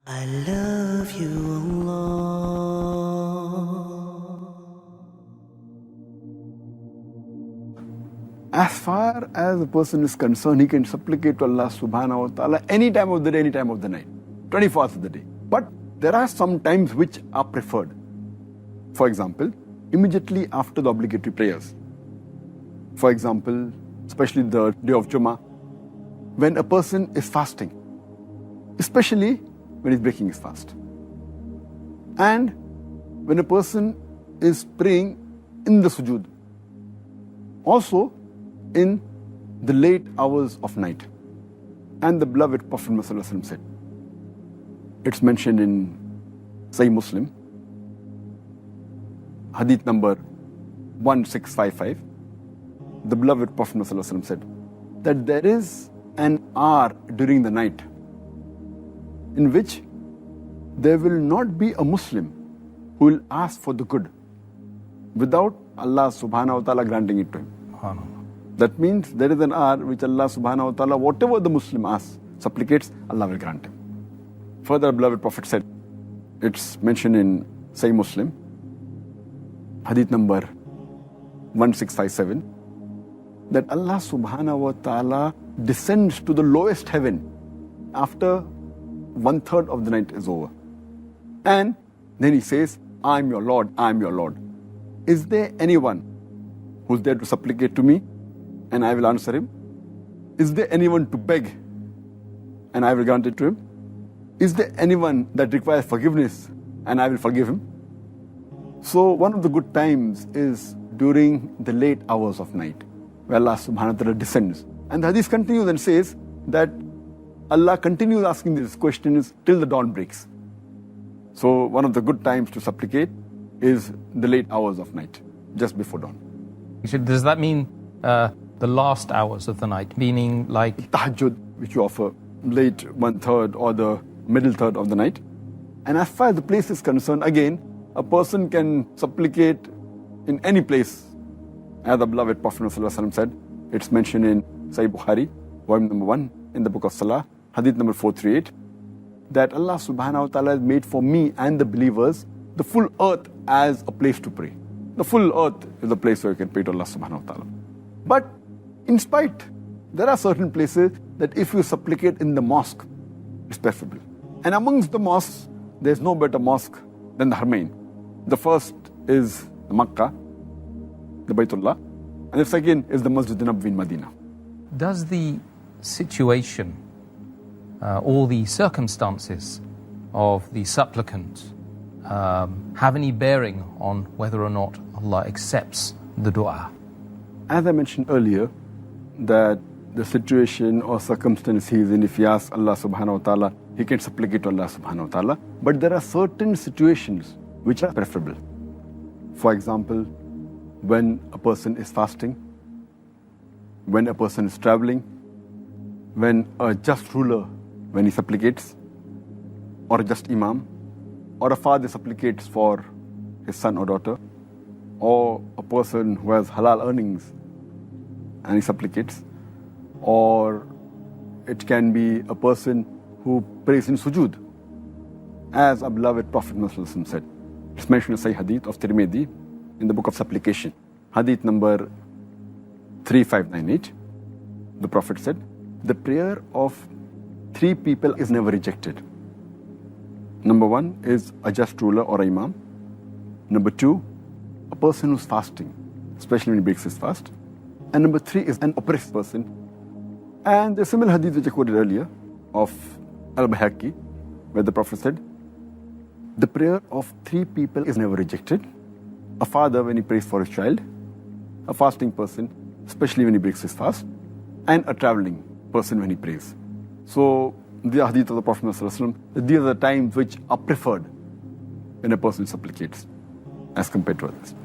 I love you, Allah. As far as a person is concerned, he can supplicate to Allah subhanahu wa ta'ala any time of the day, any time of the night, 24 hours of the day. But there are some times which are preferred. For example, immediately after the obligatory prayers. For example, especially the day of Jummah, when a person is fasting, especially when he's breaking his fast. And when a person is praying in the sujood. Also, in the late hours of night. And the beloved Prophet ﷺ said, it's mentioned in Sahih Muslim, hadith number 1655, the beloved Prophet ﷺ said that there is an hour during the night in which there will not be a Muslim who will ask for the good without Allah subhanahu wa ta'ala granting it to him. That means there is an hour which Allah subhanahu wa ta'ala, whatever the Muslim asks, supplicates, Allah will grant him. Further, beloved Prophet said, it's mentioned in Sahih Muslim, hadith number 1657, that Allah subhanahu wa ta'ala descends to the lowest heaven after 1/3 of the night is over. And then he says, I'm your Lord, I'm your Lord. Is there anyone who's there to supplicate to me? And I will answer him. Is there anyone to beg? And I will grant it to him. Is there anyone that requires forgiveness? And I will forgive him. So one of the good times is during the late hours of night, where Allah subhanahu wa ta'ala descends. And the hadith continues and says that Allah continues asking these questions till the dawn breaks. So one of the good times to supplicate is the late hours of night, just before dawn. Does that mean the last hours of the night, meaning like Tahajjud, which you offer late 1/3 or the middle third of the night? And as far as the place is concerned, again, a person can supplicate in any place. As the beloved Prophet ﷺ said, it's mentioned in Sahih Bukhari, volume number 1, in the book of Salah, hadith number 438, that Allah subhanahu wa ta'ala has made for me and the believers the full earth as a place to pray. The full earth is a place where you can pray to Allah subhanahu wa ta'ala. But in spite, there are certain places that if you supplicate in the mosque, it's preferable. And amongst the mosques, there's no better mosque than the Haramain. The first is the Makkah, the Baytullah, and the second is the Masjid Nabawi in Medina. Does the situation or the circumstances of the supplicant have any bearing on whether or not Allah accepts the dua? As I mentioned earlier, that the situation or circumstance he is in, if he asks Allah subhanahu wa ta'ala, he can supplicate to Allah subhanahu wa ta'ala. But there are certain situations which are preferable. For example, when a person is fasting, when a person is traveling, when a just ruler, when he supplicates, or a just imam, or a father supplicates for his son or daughter, or a person who has halal earnings and he supplicates, or it can be a person who prays in sujood, as our beloved Prophet ﷺ said. It's mentioned in Sahih Hadith of Tirmidhi in the book of supplication, hadith number 3598. The Prophet said, the prayer of 3 people is never rejected. Number 1 is a just ruler or imam. Number 2, a person who's fasting, especially when he breaks his fast. And number 3 is an oppressed person. And the similar hadith which I quoted earlier of Al-Bayhaqi, where the Prophet said, the prayer of 3 people is never rejected. A father when he prays for his child, a fasting person, especially when he breaks his fast, and a traveling person when he prays. So the hadith of the Prophet ﷺ, these are the times which are preferred when a person supplicates as compared to others.